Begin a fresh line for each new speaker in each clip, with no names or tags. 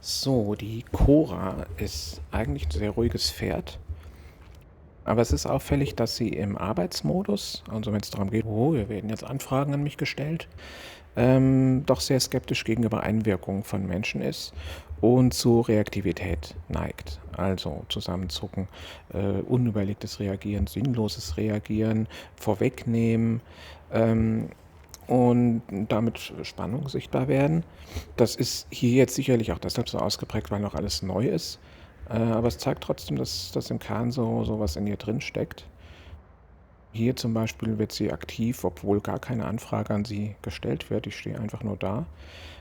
So, die Cora ist eigentlich ein sehr ruhiges Pferd, aber es ist auffällig, dass sie im Arbeitsmodus, also wenn es darum geht: „Oh, hier werden jetzt Anfragen an mich gestellt“, doch sehr skeptisch gegenüber Einwirkungen von Menschen ist und zu Reaktivität neigt. Also Zusammenzucken, unüberlegtes Reagieren, sinnloses Reagieren, Vorwegnehmen, ähm, und damit Spannungen sichtbar werden. Das ist hier jetzt sicherlich auch deshalb so ausgeprägt, weil noch alles neu ist, aber es zeigt trotzdem, dass im Kern so was in ihr drin steckt. Hier zum Beispiel wird sie aktiv, obwohl gar keine Anfrage an sie gestellt wird. Ich stehe einfach nur da.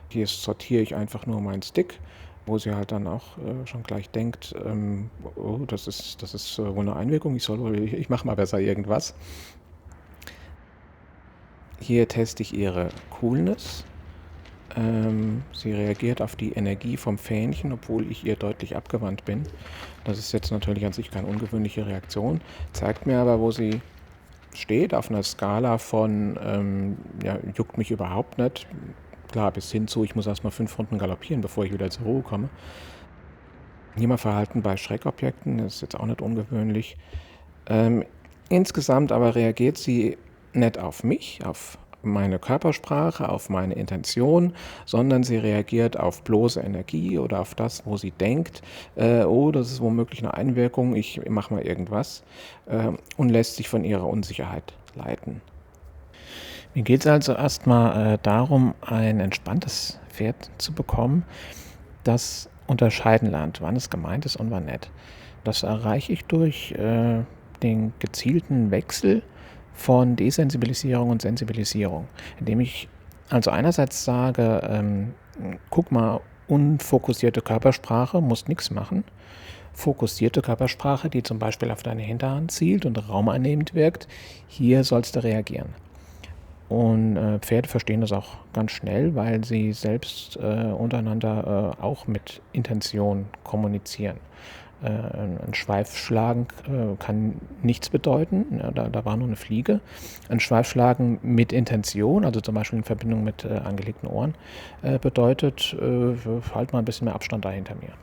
Hier sortiere ich einfach nur meinen Stick, wo sie halt dann auch, schon gleich denkt, „Oh, das ist wohl 'ne Einwirkung. Ich mache mal besser irgendwas.“ Hier teste ich ihre Coolness. Sie reagiert auf die Energie vom Fähnchen, obwohl ich ihr deutlich abgewandt bin. Das ist jetzt natürlich an sich keine ungewöhnliche Reaktion, zeigt mir aber, wo sie steht, auf einer Skala von, ja, juckt mich überhaupt nicht, klar, bis hin zu, ich muss erst mal 5 Runden galoppieren, bevor ich wieder zur Ruhe komme. Hier mal Verhalten bei Schreckobjekten, das ist jetzt auch nicht ungewöhnlich. Ähm, Insgesamt aber reagiert sie nicht auf mich, auf meine Körpersprache, auf meine Intention, sondern sie reagiert auf bloße Energie oder auf das, wo sie denkt, oh, das ist womöglich eine Einwirkung, ich mache mal irgendwas, und lässt sich von ihrer Unsicherheit leiten. Mir geht es also erstmal darum, ein entspanntes Pferd zu bekommen, das unterscheiden lernt, wann es gemeint ist und wann nicht. Das erreiche ich durch den gezielten Wechsel von Desensibilisierung und Sensibilisierung, indem ich also einerseits sage, guck mal, unfokussierte Körpersprache, musst nichts machen. Fokussierte Körpersprache, die zum Beispiel auf deine Hinterhand zielt und raumeinnehmend wirkt, hier sollst du reagieren. Und Pferde verstehen das auch ganz schnell, weil sie selbst untereinander auch mit Intention kommunizieren. Ein Schweifschlagen kann nichts bedeuten, ja, da war nur eine Fliege. Ein Schweifschlagen mit Intention, also zum Beispiel in Verbindung mit angelegten Ohren, bedeutet, halt mal ein bisschen mehr Abstand da hinter mir.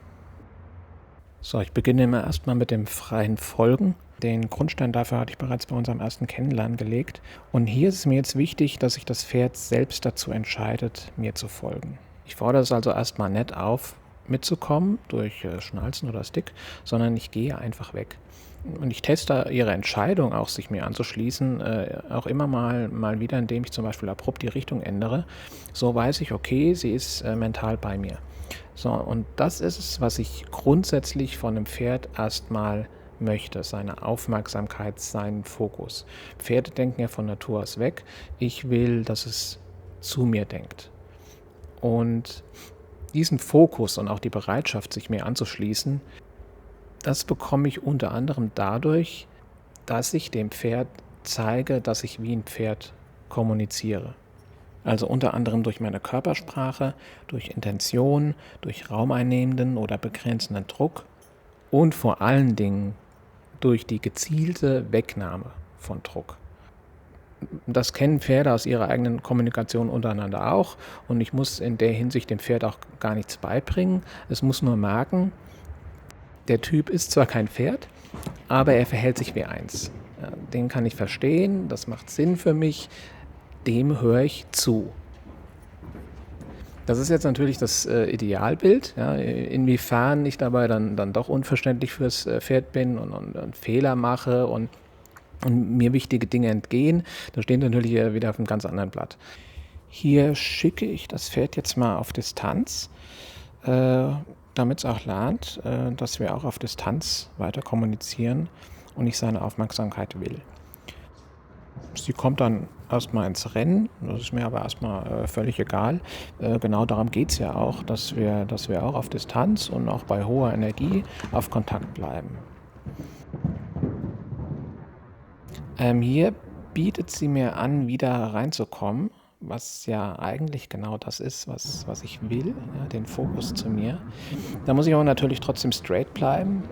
So, ich beginne immer erstmal mit dem freien Folgen. Den Grundstein dafür hatte ich bereits bei unserem ersten Kennenlernen gelegt. Und hier ist es mir jetzt wichtig, dass sich das Pferd selbst dazu entscheidet, mir zu folgen. Ich fordere es also erstmal nicht auf, mitzukommen durch Schnalzen oder Stick, sondern ich gehe einfach weg. Und ich teste ihre Entscheidung, auch sich mir anzuschließen, auch immer mal wieder, indem ich zum Beispiel abrupt die Richtung ändere. So weiß ich, okay, sie ist mental bei mir. So, und das ist es, was ich grundsätzlich von einem Pferd erstmal möchte, seine Aufmerksamkeit, seinen Fokus. Pferde denken ja von Natur aus weg. Ich will, dass es zu mir denkt. Und diesen Fokus und auch die Bereitschaft, sich mir anzuschließen, das bekomme ich unter anderem dadurch, dass ich dem Pferd zeige, dass ich wie ein Pferd kommuniziere. Also unter anderem durch meine Körpersprache, durch Intention, durch raumeinnehmenden oder begrenzenden Druck und vor allen Dingen durch die gezielte Wegnahme von Druck. Das kennen Pferde aus ihrer eigenen Kommunikation untereinander auch, und ich muss in der Hinsicht dem Pferd auch gar nichts beibringen. Es muss nur merken, der Typ ist zwar kein Pferd, aber er verhält sich wie eins. Ja, den kann ich verstehen, das macht Sinn für mich, dem höre ich zu. Das ist jetzt natürlich das Idealbild, ja, inwiefern ich dabei dann doch unverständlich fürs Pferd bin und Fehler mache und mir wichtige Dinge entgehen. Da stehen natürlich wieder auf einem ganz anderen Blatt. Hier schicke ich das Pferd jetzt mal auf Distanz, damit es auch lernt, dass wir auch auf Distanz weiter kommunizieren und ich seine Aufmerksamkeit will. Sie kommt dann erstmal ins Rennen, das ist mir aber erstmal völlig egal. Genau darum geht es ja auch, dass wir auch auf Distanz und auch bei hoher Energie auf Kontakt bleiben. Hier bietet sie mir an, wieder reinzukommen, was ja eigentlich genau das ist, was ich will, ja, den Fokus zu mir. Da muss ich aber natürlich trotzdem straight bleiben.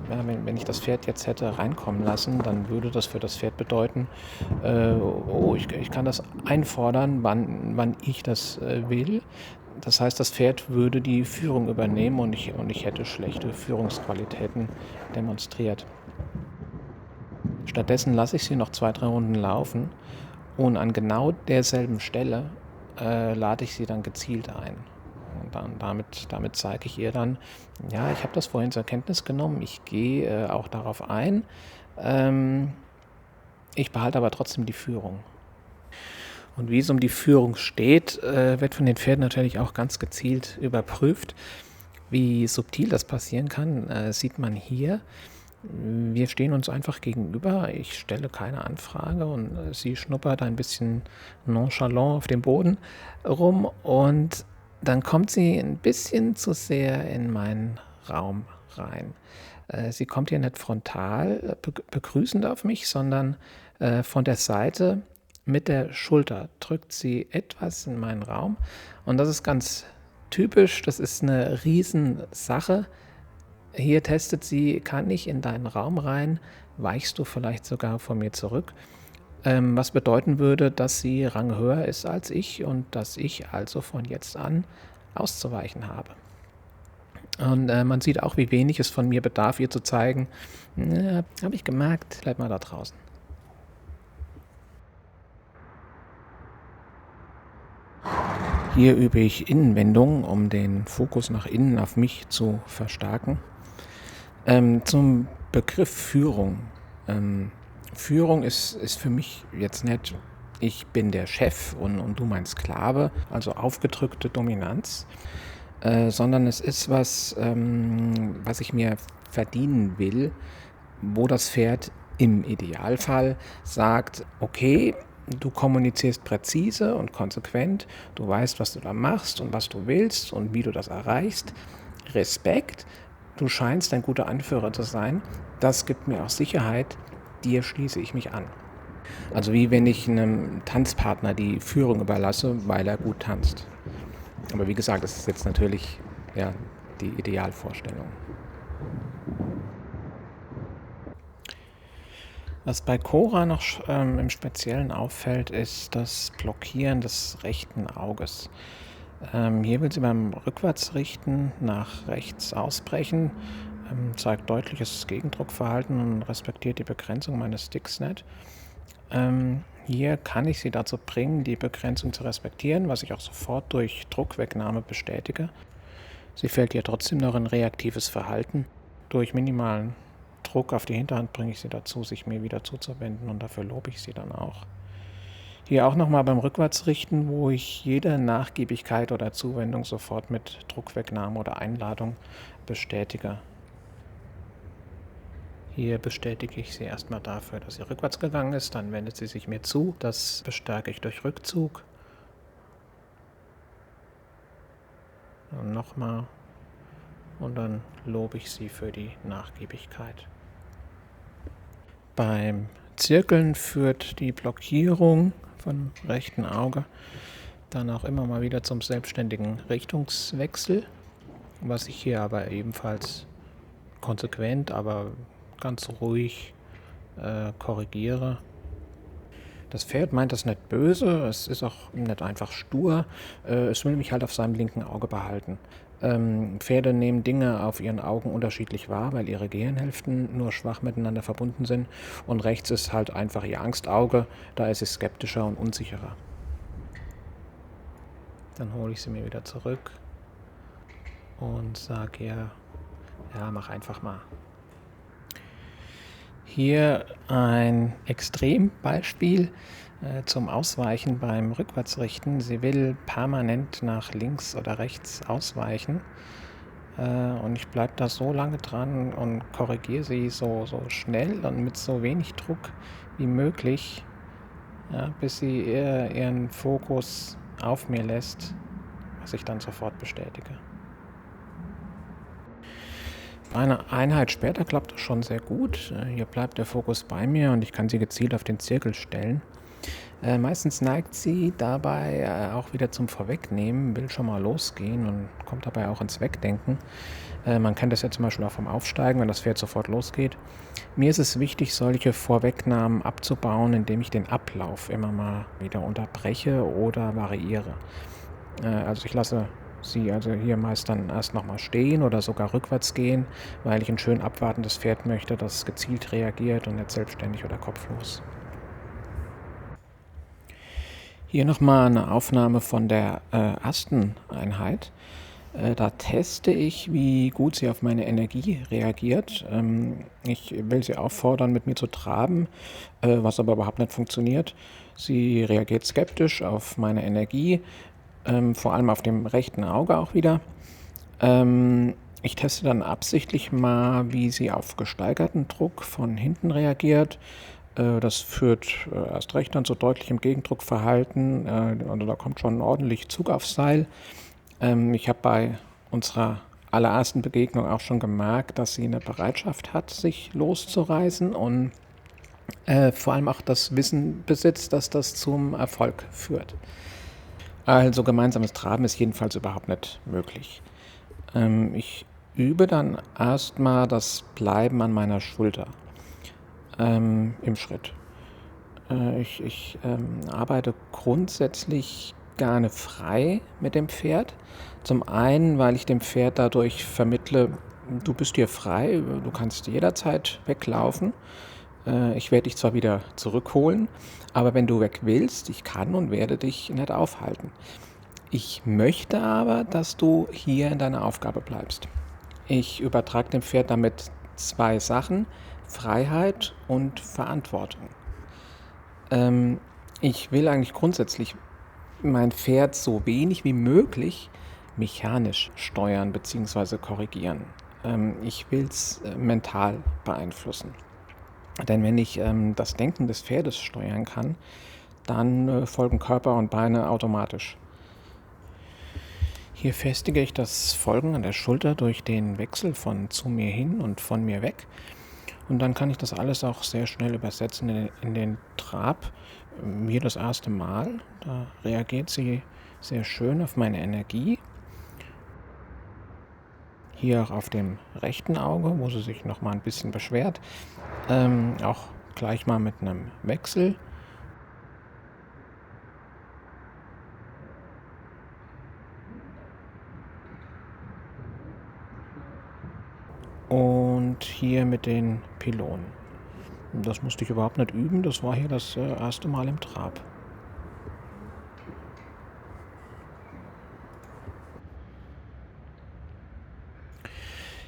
Ja, wenn ich das Pferd jetzt hätte reinkommen lassen, dann würde das für das Pferd bedeuten, oh, ich kann das einfordern, wann ich das will. Das heißt, das Pferd würde die Führung übernehmen und ich hätte schlechte Führungsqualitäten demonstriert. Stattdessen lasse ich sie noch 2, 3 Runden laufen und an genau derselben Stelle lade ich sie dann gezielt ein. Und damit zeige ich ihr dann, ja, ich habe das vorhin zur Kenntnis genommen, ich gehe auch darauf ein, ähm, ich behalte aber trotzdem die Führung. Und wie es um die Führung steht, wird von den Pferden natürlich auch ganz gezielt überprüft. Wie subtil das passieren kann, sieht man hier. Wir stehen uns einfach gegenüber. Ich stelle keine Anfrage und sie schnuppert ein bisschen nonchalant auf dem Boden rum und dann kommt sie ein bisschen zu sehr in meinen Raum rein. Sie kommt hier nicht frontal begrüßend auf mich, sondern von der Seite mit der Schulter drückt sie etwas in meinen Raum und das ist ganz typisch, das ist eine Riesensache. Hier testet sie, kann ich in deinen Raum rein, weichst du vielleicht sogar von mir zurück, was bedeuten würde, dass sie ranghöher ist als ich und dass ich also von jetzt an auszuweichen habe. Und man sieht auch, wie wenig es von mir bedarf, ihr zu zeigen, habe ich gemerkt, bleib mal da draußen. Hier übe ich Innenwendungen, um den Fokus nach innen auf mich zu verstärken. Zum Begriff Führung. Führung ist für mich jetzt nicht, ich bin der Chef und du mein Sklave, also aufgedrückte Dominanz, sondern es ist was, was ich mir verdienen will, wo das Pferd im Idealfall sagt, okay, du kommunizierst präzise und konsequent, du weißt, was du da machst und was du willst und wie du das erreichst. Respekt, du scheinst ein guter Anführer zu sein, das gibt mir auch Sicherheit, dir schließe ich mich an. Also wie wenn ich einem Tanzpartner die Führung überlasse, weil er gut tanzt. Aber wie gesagt, das ist jetzt natürlich ja, die Idealvorstellung. Was bei Cora noch im Speziellen auffällt, ist das Blockieren des rechten Auges. Hier will sie beim Rückwärtsrichten nach rechts ausbrechen, zeigt deutliches Gegendruckverhalten und respektiert die Begrenzung meines Sticks nicht. Hier kann ich sie dazu bringen, die Begrenzung zu respektieren, was ich auch sofort durch Druckwegnahme bestätige. Sie fällt hier trotzdem noch in reaktives Verhalten. Durch minimalen Druck auf die Hinterhand bringe ich sie dazu, sich mir wieder zuzuwenden und dafür lobe ich sie dann auch. Hier auch nochmal beim Rückwärtsrichten, wo ich jede Nachgiebigkeit oder Zuwendung sofort mit Druckwegnahme oder Einladung bestätige. Hier bestätige ich sie erstmal dafür, dass sie rückwärts gegangen ist, dann wendet sie sich mir zu. Das bestärke ich durch Rückzug. Und nochmal. Und dann lobe ich sie für die Nachgiebigkeit. Beim Zirkeln führt die Blockierung vom rechten Auge dann auch immer mal wieder zum selbstständigen Richtungswechsel, was ich hier aber ebenfalls konsequent, aber ganz ruhig korrigiere. Das Pferd meint das nicht böse, es ist auch nicht einfach stur, es will mich halt auf seinem linken Auge behalten. Pferde nehmen Dinge auf ihren Augen unterschiedlich wahr, weil ihre Gehirnhälften nur schwach miteinander verbunden sind und rechts ist halt einfach ihr Angstauge, da ist es skeptischer und unsicherer. Dann hole ich sie mir wieder zurück und sage ihr, ja, mach einfach mal. Hier ein Extrembeispiel zum Ausweichen beim Rückwärtsrichten. Sie will permanent nach links oder rechts ausweichen und ich bleibe da so lange dran und korrigiere sie so schnell und mit so wenig Druck wie möglich, ja, bis sie ihren Fokus auf mir lässt, was ich dann sofort bestätige. Eine Einheit später klappt das schon sehr gut. Hier bleibt der Fokus bei mir und ich kann sie gezielt auf den Zirkel stellen. Meistens neigt sie dabei auch wieder zum Vorwegnehmen, will schon mal losgehen und kommt dabei auch ins Wegdenken. Man kennt das ja zum Beispiel auch vom Aufsteigen, wenn das Pferd sofort losgeht. Mir ist es wichtig, solche Vorwegnahmen abzubauen, indem ich den Ablauf immer mal wieder unterbreche oder variiere. Also ich lasse Sie also hier meist dann erst noch mal stehen oder sogar rückwärts gehen, weil ich ein schön abwartendes Pferd möchte, das gezielt reagiert und nicht selbstständig oder kopflos. Hier noch mal 'ne Aufnahme von der, ersten Einheit. Da teste ich, wie gut sie auf meine Energie reagiert. Ich will sie auffordern, mit mir zu traben, was aber überhaupt nicht funktioniert. Sie reagiert skeptisch auf meine Energie, vor allem auf dem rechten Auge auch wieder. Ich teste dann absichtlich mal, wie sie auf gesteigerten Druck von hinten reagiert. Das führt, erst recht dann zu deutlichem Gegendruckverhalten. Also, da kommt schon ordentlich Zug aufs Seil. Ich habe bei unserer allerersten Begegnung auch schon gemerkt, dass sie eine Bereitschaft hat, sich loszureißen und, vor allem auch das Wissen besitzt, dass das zum Erfolg führt. Also, gemeinsames Traben ist jedenfalls überhaupt nicht möglich. Ich übe dann erstmal das Bleiben an meiner Schulter, im Schritt. Ich arbeite grundsätzlich gerne frei mit dem Pferd. Zum einen, weil ich dem Pferd dadurch vermittle: „Du bist hier frei, du kannst jederzeit weglaufen. Ich werde dich zwar wieder zurückholen, aber wenn du weg willst, ich kann und werde dich nicht aufhalten. Ich möchte aber, dass du hier in deiner Aufgabe bleibst.“ Ich übertrage dem Pferd damit 2 Sachen: Freiheit und Verantwortung. Ähm, Ich will eigentlich grundsätzlich mein Pferd so wenig wie möglich mechanisch steuern bzw. korrigieren. Ich will es mental beeinflussen. Denn wenn ich das Denken des Pferdes steuern kann, dann folgen Körper und Beine automatisch. Hier festige ich das Folgen an der Schulter durch den Wechsel von zu mir hin und von mir weg. Und dann kann ich das alles auch sehr schnell übersetzen in den Trab. Hier das erste Mal, da reagiert sie sehr schön auf meine Energie. Hier auch auf dem rechten Auge, wo sie sich noch mal ein bisschen beschwert. Auch gleich mal mit einem Wechsel. Und hier mit den Pylonen. Das musste ich überhaupt nicht üben, das war hier das erste Mal im Trab.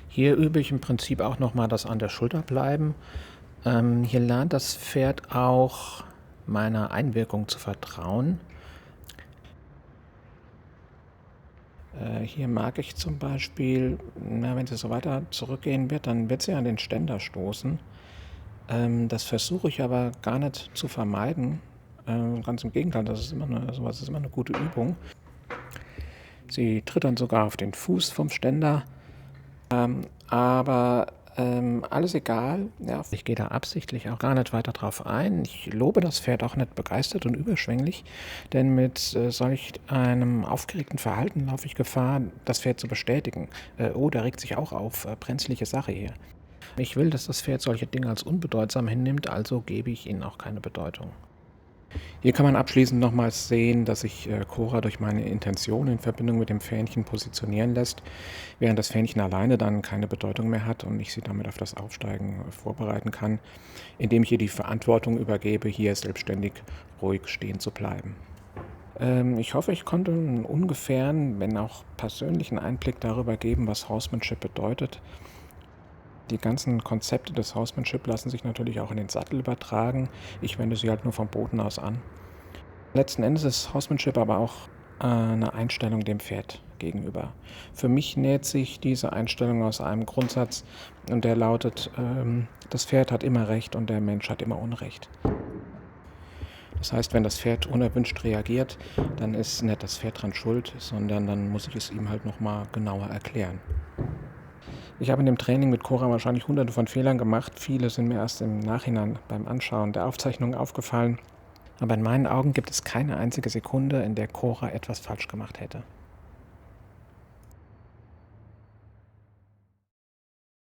Hier übe ich im Prinzip auch noch mal das an der Schulter bleiben. Hier lernt das Pferd auch meiner Einwirkung zu vertrauen. Hier mag ich zum Beispiel, na, wenn sie so weiter zurückgehen wird, dann wird sie an den Ständer stoßen. Das versuche ich aber gar nicht zu vermeiden. Ganz im Gegenteil, so was ist immer eine gute Übung. Sie tritt dann sogar auf den Fuß vom Ständer. Aber alles egal. Ja, ich gehe da absichtlich auch gar nicht weiter drauf ein. Ich lobe das Pferd auch nicht begeistert und überschwänglich, denn mit solch einem aufgeregten Verhalten laufe ich Gefahr, das Pferd zu bestätigen. Oh, da regt sich auch auf, brenzliche Sache hier. Ich will, dass das Pferd solche Dinge als unbedeutsam hinnimmt, also gebe ich ihnen auch keine Bedeutung. Hier kann man abschließend nochmals sehen, dass sich Cora durch meine Intention in Verbindung mit dem Fähnchen positionieren lässt, während das Fähnchen alleine dann keine Bedeutung mehr hat und ich sie damit auf das Aufsteigen vorbereiten kann, indem ich ihr die Verantwortung übergebe, hier selbstständig ruhig stehen zu bleiben. Ich hoffe, ich konnte einen ungefähren, wenn auch persönlichen Einblick darüber geben, was Horsemanship bedeutet. Die ganzen Konzepte des Horsemanship lassen sich natürlich auch in den Sattel übertragen. Ich wende sie halt nur vom Boden aus an. Letzten Endes ist Horsemanship aber auch eine Einstellung dem Pferd gegenüber. Für mich nährt sich diese Einstellung aus einem Grundsatz und der lautet: Das Pferd hat immer Recht und der Mensch hat immer Unrecht. Das heißt, wenn das Pferd unerwünscht reagiert, dann ist nicht das Pferd dran schuld, sondern dann muss ich es ihm halt nochmal genauer erklären. Ich habe in dem Training mit Cora wahrscheinlich hunderte von Fehlern gemacht. Viele sind mir erst im Nachhinein beim Anschauen der Aufzeichnung aufgefallen. Aber in meinen Augen gibt es keine einzige Sekunde, in der Cora etwas falsch gemacht hätte.